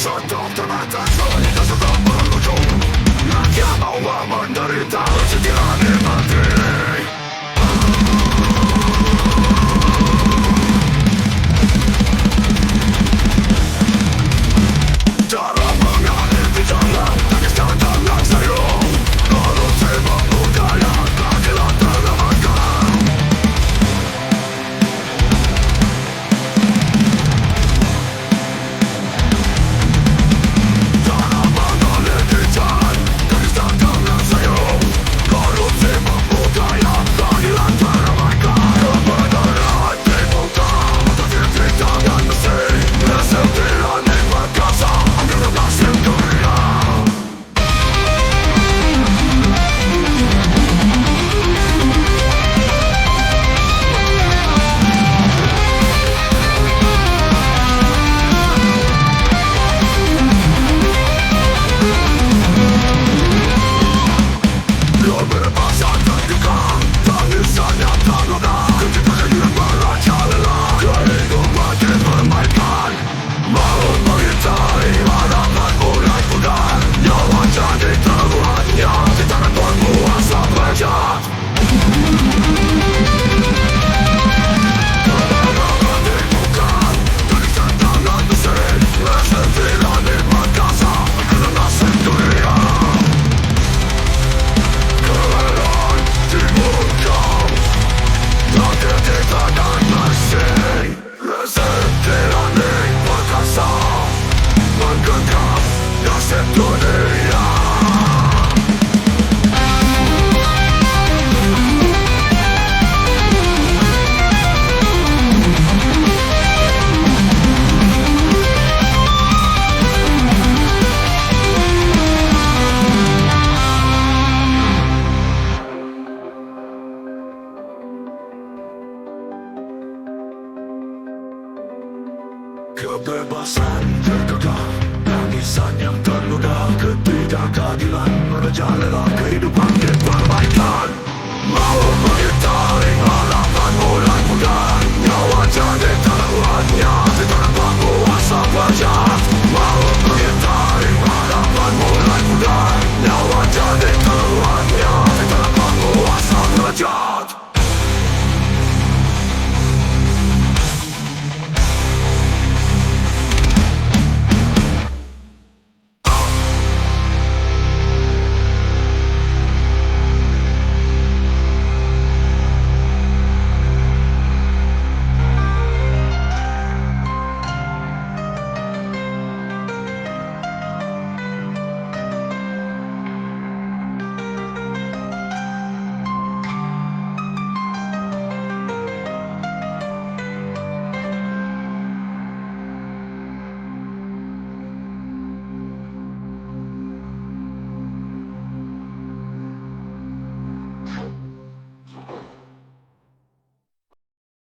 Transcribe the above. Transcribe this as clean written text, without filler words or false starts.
Sentuh terbatas wanita serta berujung. Rakyat bawa menderita Rezim Tirani berdiri. Cara mengalir di jalan, tangis dan tangan sayung. Korupsi membudaya, keadilan terlemahkan. Cara mengalir di jalan, tangis dan tangan sayung. Korupsi membudaya, keadilan terlemahkan. Kebenaran dibuka, mata titik tangan Musik. Rezim Tirani berkuasa. Kebebasan terbuka, tangisan yang tak luka. Ketika kehidupan merajalela, kehidupan dipermainkan. Maut mengintai, harapan mulai pudar. Nyawa jadi taruhannya di tangan penguasa bejat. Kebenaran dibuka, tulisan tangan Musik. Rezim Tirani berkuasa, mengenal nasib dunia. Kebenaran dibuka, terakhir di tangan Musik. Rezim Tirani berkuasa, mengenal nasib dunia. Kebebasan terkekang, tangisan yang terluda. Ketidakadilan merajalela, kehidupan dipermainkan. Maut mengintai, harapan mulai pudar. Nyawa jadi taruhannya di tangan penguasa bejat.